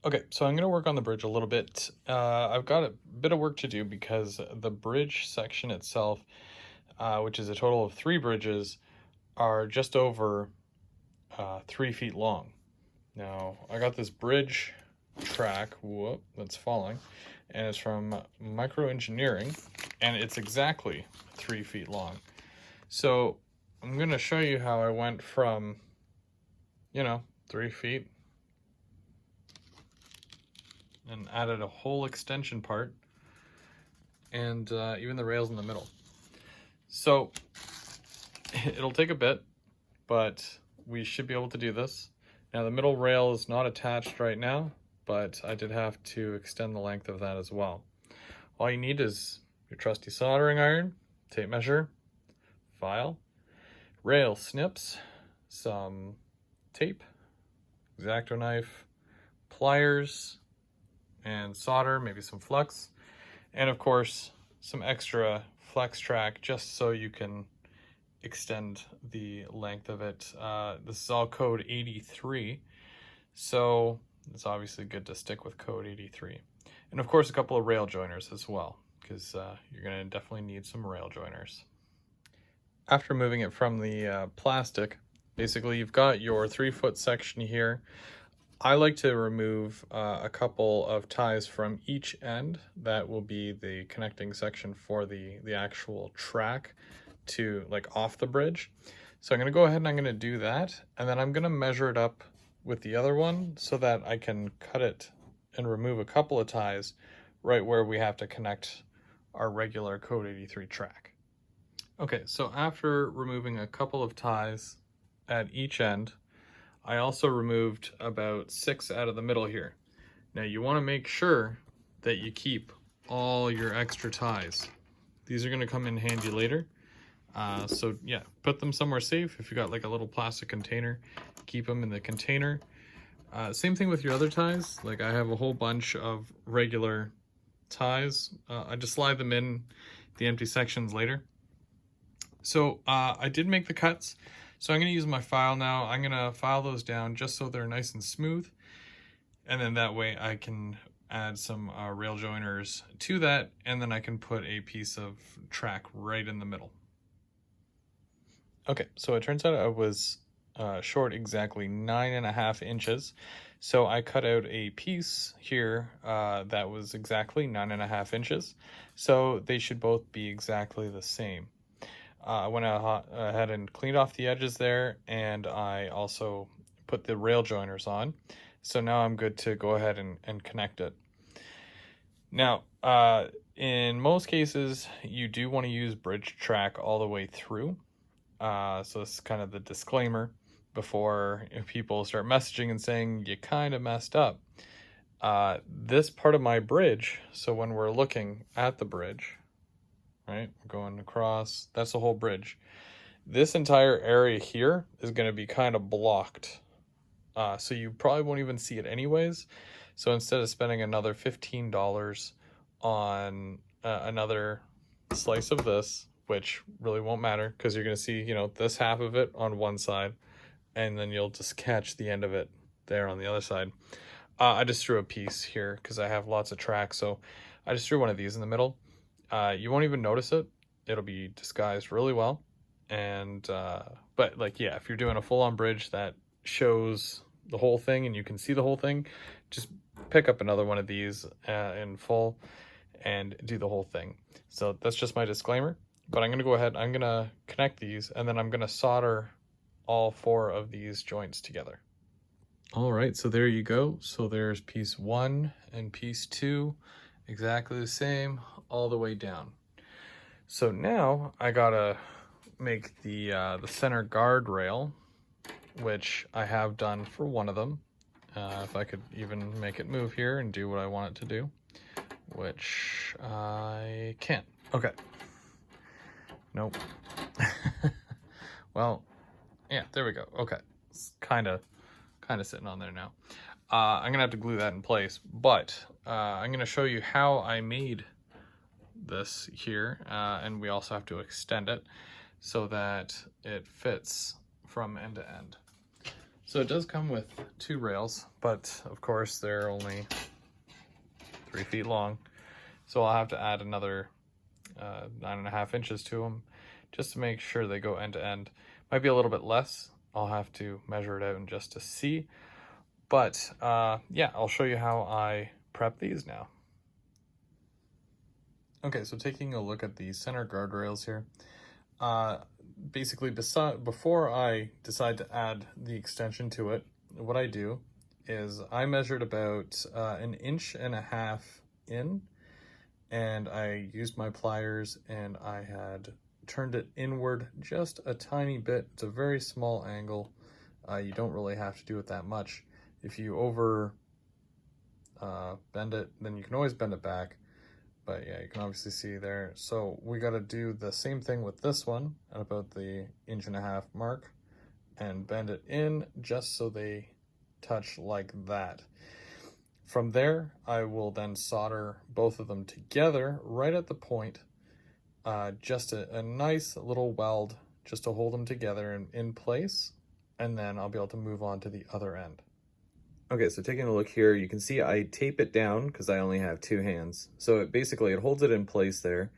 Okay, so I'm going to work on the bridge a little bit. I've got a bit of work to do because the bridge section itself, which is a total of 3 bridges, are just over 3 feet long. Now, I got this bridge track, whoop, that's falling, and it's from Micro Engineering, and it's exactly 3 feet long. So I'm going to show you how I went from, 3 feet and added a whole extension part and even the rails in the middle. So it'll take a bit, but we should be able to do this. Now the middle rail is not attached right now, but I did have to extend the length of that as well. All you need is your trusty soldering iron, tape measure, file, rail snips, some tape, X-Acto knife, pliers, and solder, maybe some flux, and of course some extra flex track just so you can extend the length of it. This is all code 83, so it's obviously good to stick with code 83. And of course a couple of rail joiners as well, because you're going to definitely need some rail joiners. After moving it from the plastic, basically you've got your 3-foot section here. I like to remove a couple of ties from each end. That will be the connecting section for the actual track to off the bridge. So I'm going to go ahead and I'm going to do that, and then I'm going to measure it up with the other one so that I can cut it and remove a couple of ties right where we have to connect our regular code 83 track. Okay, so after removing a couple of ties at each end, I also removed about 6 out of the middle here. Now you want to make sure that you keep all your extra ties. These are going to come in handy later. So yeah, put them somewhere safe. If you got a little plastic container, keep them in the container. Same thing with your other ties. I have a whole bunch of regular ties. I just slide them in the empty sections later. So I did make the cuts. So I'm going to use my file now. I'm going to file those down just so they're nice and smooth. And then that way I can add some rail joiners to that. And then I can put a piece of track right in the middle. Okay, so it turns out I was short exactly 9.5 inches. So I cut out a piece here that was exactly 9.5 inches. So they should both be exactly the same. I went ahead and cleaned off the edges there, and I also put the rail joiners on. So now I'm good to go ahead and connect it. Now, in most cases, you do want to use bridge track all the way through. So this is kind of the disclaimer before people start messaging and saying you kind of messed up. This part of my bridge, so when we're looking at the bridge, right, going across, that's the whole bridge. This entire area here is going to be kind of blocked. So you probably won't even see it anyways. So instead of spending another $15 on another slice of this, which really won't matter because you're going to see, this half of it on one side, and then you'll just catch the end of it there on the other side. I just threw a piece here because I have lots of tracks. So I just threw one of these in the middle. You won't even notice it. It'll be disguised really well. And, but yeah, if you're doing a full-on bridge that shows the whole thing and you can see the whole thing, just pick up another one of these in full and do the whole thing. So that's just my disclaimer. But I'm going to go ahead, I'm going to connect these, and then I'm going to solder all 4 of these joints together. All right, so there you go. So there's piece 1 and piece 2, exactly the same all the way down. So now I gotta make the center guardrail, which I have done for one of them. If I could even make it move here and do what I want it to do, which I can't. Okay. Nope. Well, yeah, there we go. Okay, it's kind of sitting on there now. I'm gonna have to glue that in place, but I'm gonna show you how I made this here, and we also have to extend it so that it fits from end to end. So it does come with 2 rails, but of course they're only 3 feet long. So I'll have to add another 9.5 inches to them just to make sure they go end to end. Might be a little bit less. I'll have to measure it out just to see. But yeah, I'll show you how I prep these now. Okay, so taking a look at the center guardrails here. Basically, before I decide to add the extension to it, what I do is I measured about 1.5 inches in, and I used my pliers and I had turned it inward just a tiny bit. It's a very small angle. You don't really have to do it that much. If you over bend it, then you can always bend it back. But yeah, you can obviously see there. So we got to do the same thing with this one at about the 1.5 inch mark and bend it in just so they touch like that. From there, I will then solder both of them together right at the point. Just a nice little weld just to hold them together in place. And then I'll be able to move on to the other end. Okay, so taking a look here, you can see I tape it down because I only have 2 hands. So it holds it in place there,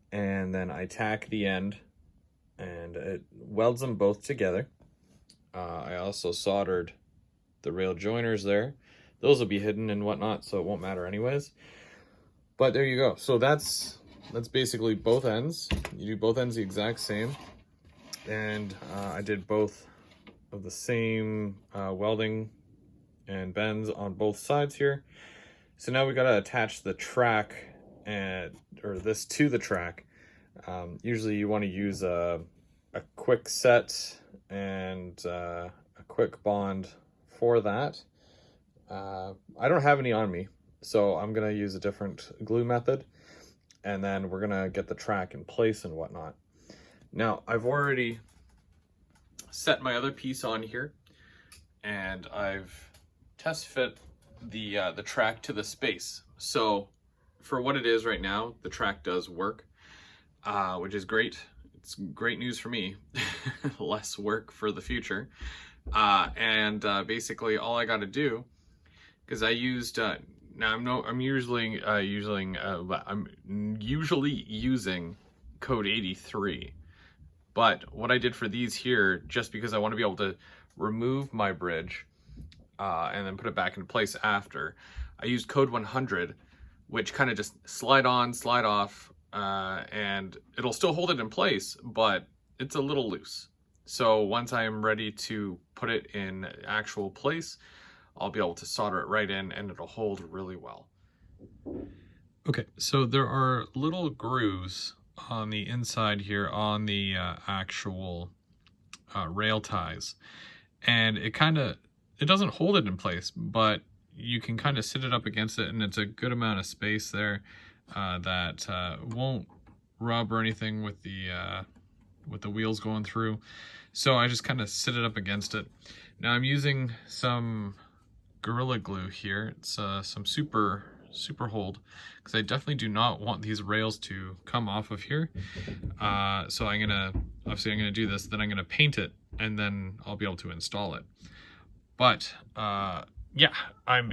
and then I tack the end and it welds them both together. I also soldered the rail joiners there. Those will be hidden and whatnot, so it won't matter anyways. But there you go. So that's basically both ends. You do both ends the exact same. And I did both of the same welding and bends on both sides here. So now we got to attach the track or this to the track. Usually you want to use a quick set and a quick bond for that. I don't have any on me, so I'm gonna use a different glue method, and then we're gonna get the track in place and whatnot. Now I've already set my other piece on here, and I've test fit the track to the space. So for what it is right now, the track does work, which is great. It's great news for me. Less work for the future. Basically all I got to do, because I used I'm usually using code 83, but what I did for these here, just because I want to be able to remove my bridge and then put it back in place after, I used code 100, which kind of just slide on, slide off, and it'll still hold it in place, but it's a little loose. So once I am ready to put it in actual place, I'll be able to solder it right in and it'll hold really well. Okay, so there are little grooves on the inside here on the actual rail ties, and it doesn't hold it in place, but you can kind of sit it up against it, and it's a good amount of space there that won't rub or anything with the wheels going through. So I just kind of sit it up against it. Now I'm using some Gorilla Glue here. It's some super hold, because I definitely do not want these rails to come off of here. So I'm gonna do this, then I'm gonna paint it, and then I'll be able to install it. But yeah, I'm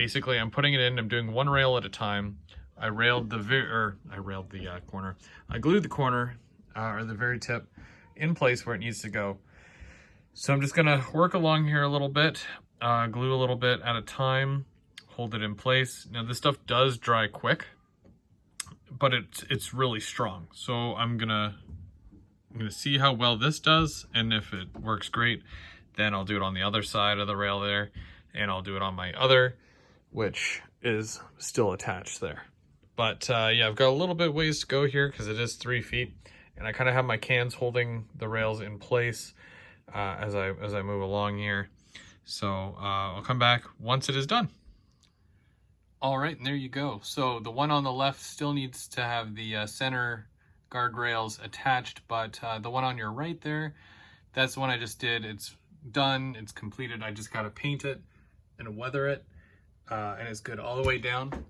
putting it in. I'm doing one rail at a time. I glued the corner. I glued the corner or the very tip in place where it needs to go. So I'm just gonna work along here a little bit, glue a little bit at a time, hold it in place. Now this stuff does dry quick, but it's really strong. So I'm gonna see how well this does, and if it works great, then I'll do it on the other side of the rail there, and I'll do it on my other, which is still attached there. But yeah, I've got a little bit ways to go here because it is 3 feet, and I kind of have my cans holding the rails in place as I move along here. So I'll come back once it is done. All right, and there you go. So the one on the left still needs to have the center guardrails attached, but the one on your right there, that's the one I just did. It's done, it's completed. I just got to paint it and weather it, and it's good all the way down.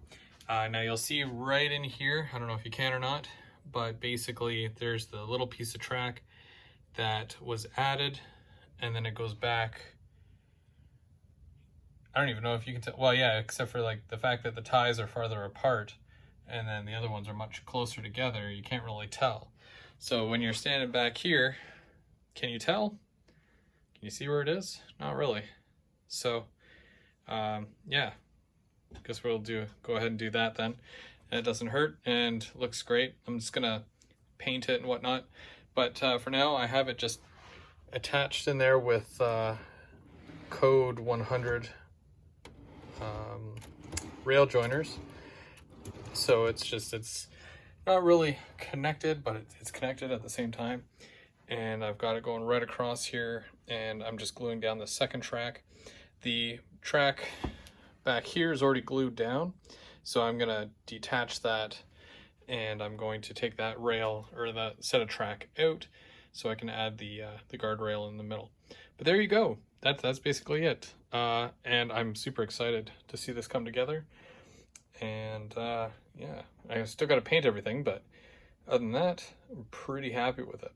Now you'll see right in here, I don't know if you can or not, but basically there's the little piece of track that was added, and then it goes back I don't even know if you can tell. Well, yeah, except for like the fact that the ties are farther apart and then the other ones are much closer together, you can't really tell. So when you're standing back here, can you tell? Can you see where it is? Not really. So, yeah, guess we'll go ahead and do that then. And it doesn't hurt and looks great. I'm just gonna paint it and whatnot. But for now, I have it just attached in there with code 100 rail joiners. So it's not really connected, but it's connected at the same time. And I've got it going right across here, and I'm just gluing down the second track. The track back here is already glued down, so I'm gonna detach that, and I'm going to take that rail or that set of track out so I can add the guardrail in the middle. But there you go. That's basically it. And I'm super excited to see this come together. And yeah, I still got to paint everything, but other than that, I'm pretty happy with it.